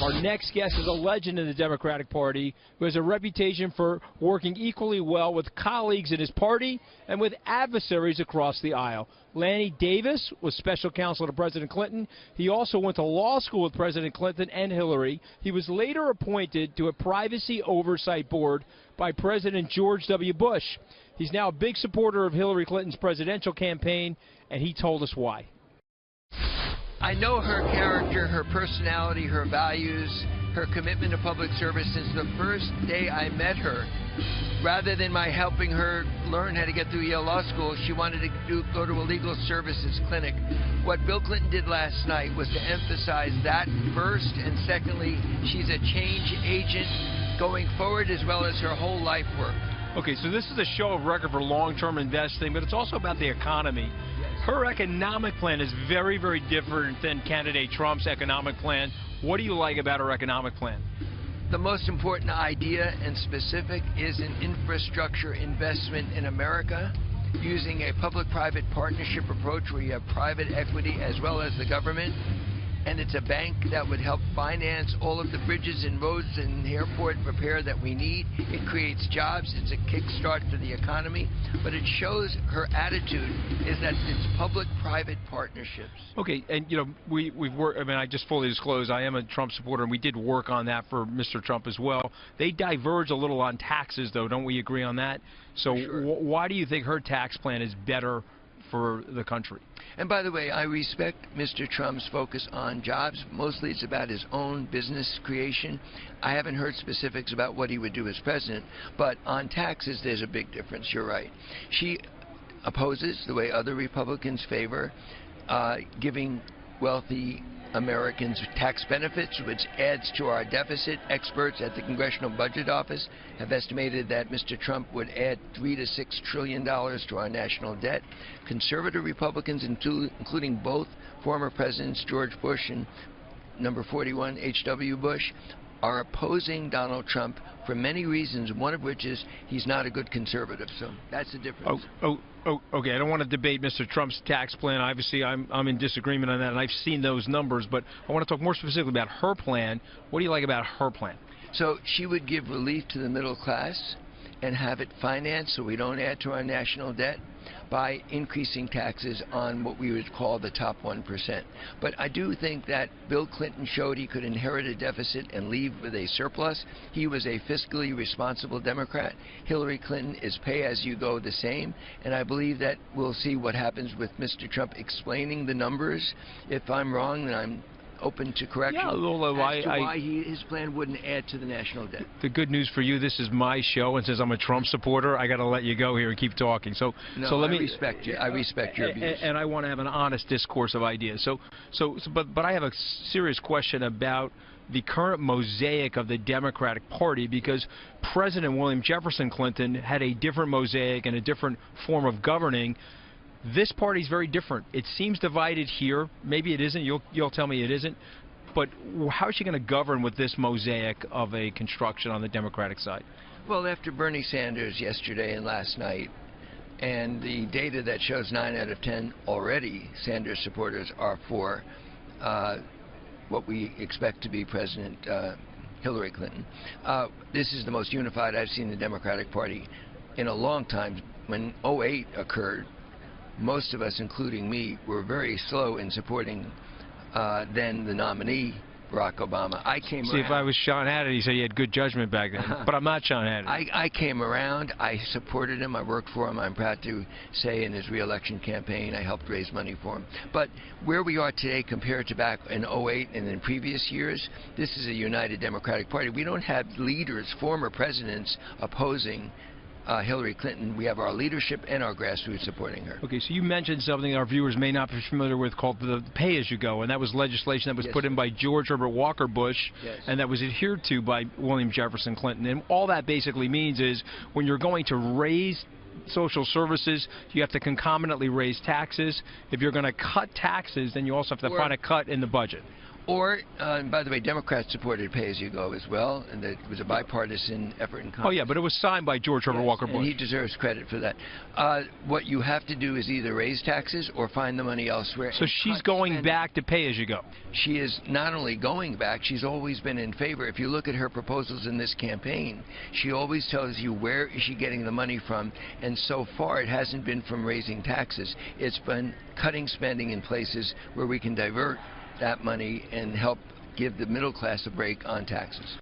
Our next guest is a legend in the Democratic Party who has a reputation for working equally well with colleagues in his party and with adversaries across the aisle. Lanny Davis was special counsel to President Clinton. He also went to law school with President Clinton and Hillary. He was later appointed to a privacy oversight board by President George W. Bush. He's now a big supporter of Hillary Clinton's presidential campaign, and he told us why. I know her character, her personality, her values, her commitment to public service since the first day I met her. Rather than my helping her learn how to get through Yale Law School, she wanted to go to a legal services clinic. What Bill Clinton did last night was to emphasize that first, and secondly, she's a change agent going forward as well as her whole life work. Okay, so this is a show of record for long-term investing, but it's also about the economy. Her economic plan is very, very different than candidate Trump's economic plan. What do you like about her economic plan? The most important idea and specific is an infrastructure investment in America using a public-private partnership approach where you have private equity as well as the government. And it's a bank that would help finance all of the bridges and roads and airport repair that we need. It creates jobs. It's a kickstart for the economy. But it shows her attitude is that it's public-private partnerships. Okay, and you know, we've worked, I mean, I just fully disclose I am a Trump supporter, and we did work on that for Mr. Trump as well. They diverge a little on taxes, though. Don't we agree on that? So sure. Why do you think her tax plan is better for the country? And by the way, I respect Mr. Trump's focus on jobs. Mostly it's about his own business creation. I haven't heard specifics about what he would do as president, but on taxes there's a big difference. You're right. She opposes, the way other Republicans favor, giving wealthy Americans tax benefits, which adds to our deficit. Experts at the Congressional Budget Office have estimated that Mr. Trump would add $3 to $6 trillion to our national debt. Conservative Republicans, including both former presidents George Bush and number 41 H.W. Bush, are opposing Donald Trump for many reasons, one of which is he's not a good conservative. So that's the difference. Okay. I don't want to debate Mr. Trump's tax plan. Obviously, I'm in disagreement on that, and I've seen those numbers. But I want to talk more specifically about her plan. What do you like about her plan? So she would give relief to the middle class and have it financed so we don't add to our national debt by increasing taxes on what we would call the top 1%. But I do think that Bill Clinton showed he could inherit a deficit and leave with a surplus. He was a fiscally responsible Democrat. Hillary Clinton is pay-as-you-go the same, and I believe that we'll see what happens with Mr. Trump explaining the numbers. If I'm wrong, then I'm open to correction as to why his plan wouldn't add to the national debt. The good news for you, this is my show, and since I'm a Trump supporter, I got to let you go here and keep talking. So let me respect you. I respect your views, and I want to have an honest discourse of ideas. But I have a serious question about the current mosaic of the Democratic Party, because President William Jefferson Clinton had a different mosaic and a different form of governing. This party is very different. It seems divided here. Maybe it isn't. You'll tell me it isn't. But how is she going to govern with this mosaic of a construction on the Democratic side? Well, after Bernie Sanders yesterday and last night, and the data that shows 9 out of 10 already Sanders supporters are for what we expect to be President Hillary Clinton. This is the most unified I've seen the Democratic Party in a long time. When 2008 occurred, most of us, including me, were very slow in supporting then the nominee, Barack Obama. I came around. See, if I was Sean Hannity, so you had good judgment back then. But I'm not Sean Hannity. I came around. I supported him. I worked for him. I'm proud to say in his re-election campaign I helped raise money for him. But where we are today compared to back in 2008 and in previous years, this is a united Democratic Party. We don't have leaders, former presidents, opposing Hillary Clinton. We have our leadership and our grassroots supporting her. Okay, so you mentioned something our viewers may not be familiar with called the pay-as-you-go, and that was legislation that was put in by George Herbert Walker Bush, and that was adhered to by William Jefferson Clinton. And all that basically means is when you're going to raise social services, you have to concomitantly raise taxes. If you're going to cut taxes, then you also have to find a cut in the budget. Or, by the way, Democrats supported pay-as-you-go as well, and it was a bipartisan effort in Congress. Oh, yeah, but it was signed by George Herbert Walker Bush. And he deserves credit for that. What you have to do is either raise taxes or find the money elsewhere. So she's going back to pay-as-you-go. She is not only going back, she's always been in favor. If you look at her proposals in this campaign, she always tells you where is she getting the money from, and so far it hasn't been from raising taxes. It's been cutting spending in places where we can divert that money and help give the middle class a break on taxes.